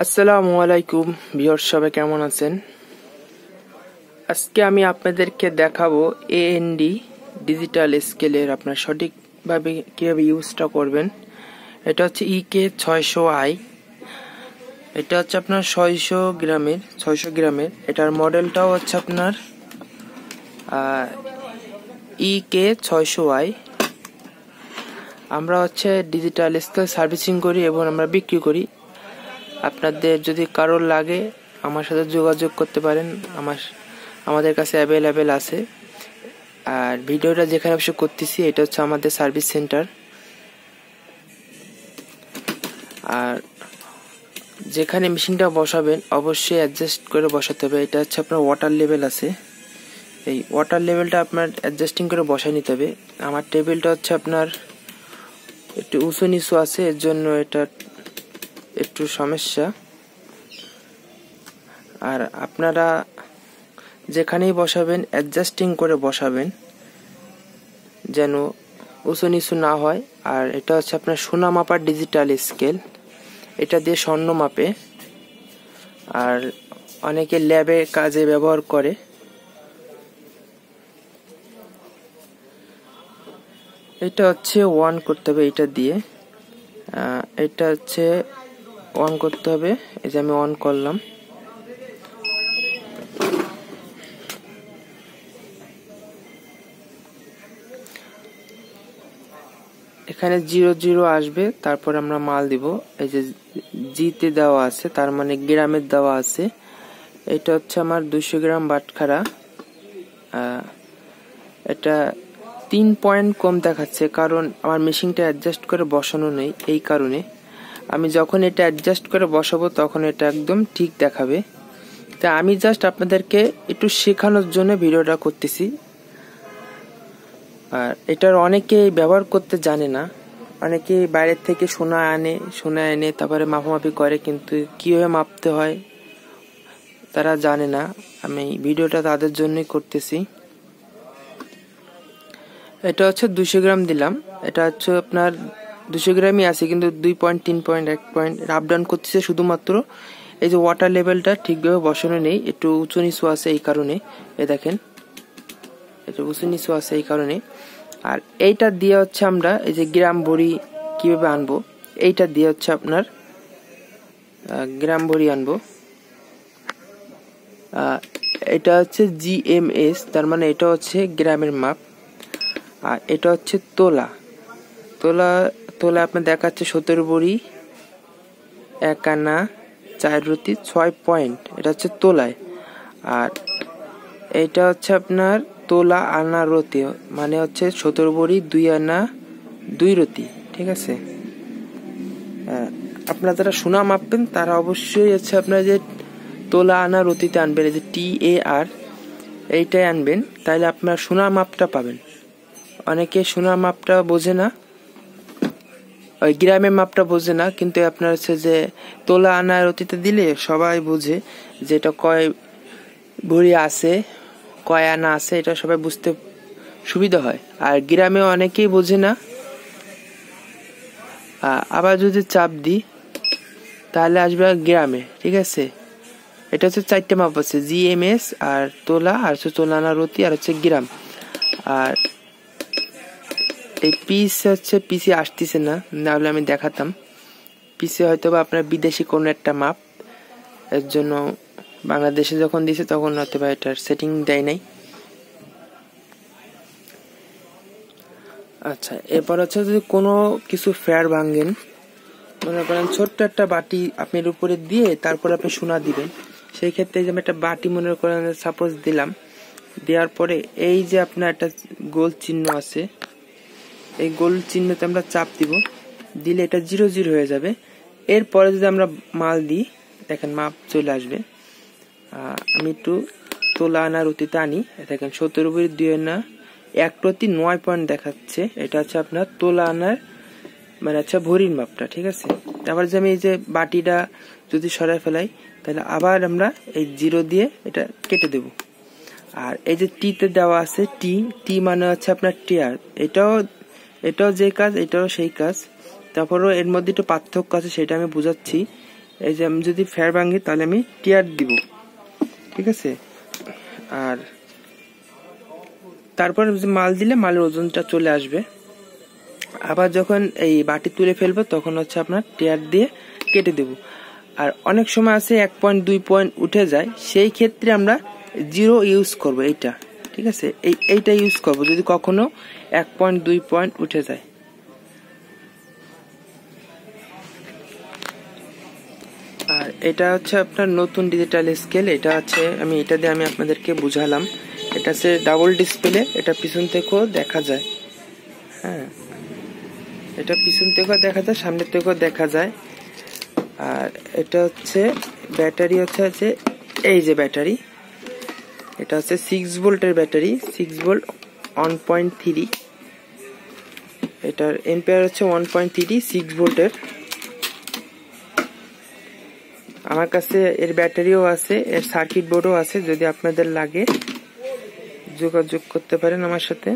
আসসালামু আলাইকুম ভিউয়ার্স, সবাই কেমন আছেন? আজকে আমি আপনাদেরকে দেখাবো এএনডি ডিজিটাল স্কেলের আপনার সঠিকভাবে কিভাবে ইউজটা করবেন। এটা হচ্ছে ইকে 600i। এটা হচ্ছে আপনার 600 গ্রামের। এটার মডেলটাও হচ্ছে আপনার ইকে 600i। আমরা হচ্ছে ডিজিটাল স্কেল সার্ভিসিং করি এবং আমরা বিক্রি করি। আপনাদের যদি কারোর লাগে আমার সাথে যোগাযোগ করতে পারেন, আমাদের কাছে অ্যাভেলেবেল আছে। আর ভিডিওটা যেখানে অবশ্য করতেছি এটা হচ্ছে আমাদের সার্ভিস সেন্টার। আর যেখানে মেশিনটা বসাবেন অবশ্যই অ্যাডজাস্ট করে বসাতে হবে। এটা হচ্ছে আপনার ওয়াটার লেভেল আছে, এই ওয়াটার লেভেলটা আপনার অ্যাডজাস্টিং করে বসায় নিতে হবে। আমার টেবিলটা হচ্ছে আপনার একটু উঁচু নিচু আছে, এর জন্য এটা একটু সমস্যা। আর আপনারা যেখানেই বসাবেন অ্যাডজাস্টিং করে বসাবেন যেন উঁচু নিচু না হয়। আর এটা হচ্ছে আপনার সোনা মাপার ডিজিটাল স্কেল, এটা দিয়ে স্বর্ণ মাপে। আর অনেকে ল্যাবে কাজে ব্যবহার করে। এটা হচ্ছে ওয়ান করতে হবে এটা দিয়ে, এটা হচ্ছে অন করতে হবে। এই যে আমি অন করলাম। এখানে 00 আসবে, তারপর আমরা মাল দিব। এই যে জিতে দেওয়া আছে, তার মানে গ্রামের দেওয়া আছে। এটা হচ্ছে আমার 200 গ্রাম বাটখারা। এটা 3 পয়েন্ট কম দেখাচ্ছে, কারণ আমার মেশিনটা অ্যাডজাস্ট করে বসানো নেই। এই কারণে আমি যখন এটা অ্যাডজাস্ট করে বসাবো তখন এটা একদম ঠিক দেখাবে। তা আমি জাস্ট আপনাদেরকে একটু শেখানোর জন্য ভিডিওটা করতেছি। আর এটার অনেকে ব্যবহার করতে জানে না, অনেকে বাইরের থেকে সোনা এনে তারপরে মাপামাপি করে, কিন্তু কিভাবে মাপতে হয় তারা জানে না। আমি ভিডিওটা তাদের জন্যই করতেছি। এটা হচ্ছে 200 গ্রাম দিলাম। এটা হচ্ছে আপনার 200 গ্রামই আছে, কিন্তু 2 point 3 point 1 point up down করতেছে শুধুমাত্র। এই যে ওয়াটার লেভেলটা ঠিকভাবে বসানো নেই, একটু উঁচু নিচু আছে এই কারণে। এ দেখেন এটা উঁচু নিচু আছে এই কারণে। আর এইটা দিয়ে হচ্ছে আমরা এই যে গ্রাম ভরি কিভাবে আনবো, এইটা দিয়ে হচ্ছে আপনার গ্রাম ভরি আনবো। এটা হচ্ছে জিএমএস, তার মানে এটা হচ্ছে গ্রামের মাপ। আর এটা হচ্ছে তোলা। আপনার দেখাচ্ছে 17 বড়ি 1 আনা 4 রতি 6 পয়েন্ট, এটা হচ্ছে তোলায়। আর এটা হচ্ছে আপনার তোলা আনা রতি, মানে হচ্ছে 17 বড়ি 2 আনা 2 রতি। ঠিক আছে, আপনারা যারা সোনা মাপবেন তারা অবশ্যই হচ্ছে আপনার যে তোলা আনা রতিতে আনবেন, এই যে TAR এইটাই আনবেন, তাহলে আপনার সোনা মাপটা পাবেন। অনেকে সোনা মাপটা বোঝে না, ওই গ্রামের মাপটা বোঝে না, কিন্তু আপনার হচ্ছে যে তোলা আনা রতিতে দিলে সবাই বোঝে যে এটা কয় ভরি আছে, কয় আনা আছে, এটা সবাই বুঝতে সুবিধা হয়। আর গ্রামে অনেকেই বোঝে না। আবার যদি চাপ দিই তাহলে আসবে গ্রামে। ঠিক আছে, এটা হচ্ছে 4টে মাপ আছে, জিএমএস আর তোলা আর হচ্ছে তোলা আনা রতি আর হচ্ছে গ্রাম। আর এই পিসে আসতেছে না, নাহলে আমি দেখাতাম। পিসে হয়তো বা আপনার বিদেশি কোন একটা মাপ, এর জন্য বাংলাদেশে যখন দিছে তখন হয়তো বা এটার সেটিং দেয় নাই। আচ্ছা, এরপর হচ্ছে যদি কোনো কিছু ফেয়ার ভাঙেন, মনে করেন ছোট্ট একটা বাটি আপনার উপরে দিয়ে তারপর আপনি সোনা দিবেন, সেই ক্ষেত্রে যে আমি একটা বাটি মনে করেন সাপোজ দিলাম, দেওয়ার পরে এই যে আপনার একটা গোল চিহ্ন আছে, এই গোল চিহ্নতে আমরা চাপ দিব, দিলে এটা 00 হয়ে যাবে। এরপরে যদি আমরা মাল দিই দেখেন মাপ চলে আসবে। আমি একটু তোলা আনা রতিতে আনি, দেখেন 17 বড়ি 2 আনা 1 রতি 9 পয়েন্ট দেখাচ্ছে। এটা হচ্ছে আপনার তোলা আনার মানে আচ্ছা ভরির মাপটা। ঠিক আছে, তারপর যে আমি এই যে বাটিটা যদি সরাই ফেলাই তাহলে আবার আমরা এই 0 দিয়ে এটা কেটে দেব। আর এই যে টিতে দেওয়া আছে টি মানে হচ্ছে আপনার টিয়ার, এটাও যে কাজ এটাও সেই কাজ। তারপরও এর মধ্যে একটু পার্থক্য আছে, সেটা আমি বুঝাচ্ছি। এই যে আমি যদি ফেয়ার ভাঙি তাহলে আমি টিয়ার দিব, ঠিক আছে। আর তারপর মাল দিলে মালের ওজনটা চলে আসবে। আবার যখন এই বাটি তুলে ফেলবো তখন হচ্ছে আপনার টিয়ার দিয়ে কেটে দেব। আর অনেক সময় আছে 1 পয়েন্ট 2 পয়েন্ট উঠে যায়, সেই ক্ষেত্রে আমরা 0 ইউজ করব, এইটা, ঠিক আছে। এইটা ইউজ করব যদি কখনো 1 পয়েন্ট 2 পয়েন্ট উঠে যায়। আর এটা হচ্ছে আপনার নতুন ডিজিটাল স্কেল, এটা আছে এটা দিয়ে আমি আপনাদেরকে বুঝালাম। এটা হচ্ছে ডাবল ডিসপ্লে, এটা পিছন থেকেও দেখা যায়, হ্যাঁ, এটা পিছন থেকেও দেখা যায়, সামনের থেকেও দেখা যায়। আর এটা হচ্ছে ব্যাটারি হচ্ছে এই যে ব্যাটারি, এটা হচ্ছে 6 ভোল্টের ব্যাটারি, 6 ভোল্ট 1.3, এটার এম্পিয়ার হচ্ছে 1.3, 6 ভোল্টের। আমার কাছে এর ব্যাটারিও আছে, এর সার্কিট বোর্ডও আছে, যদি আপনাদের লাগে যোগাযোগ করতে পারেন আমার সাথে।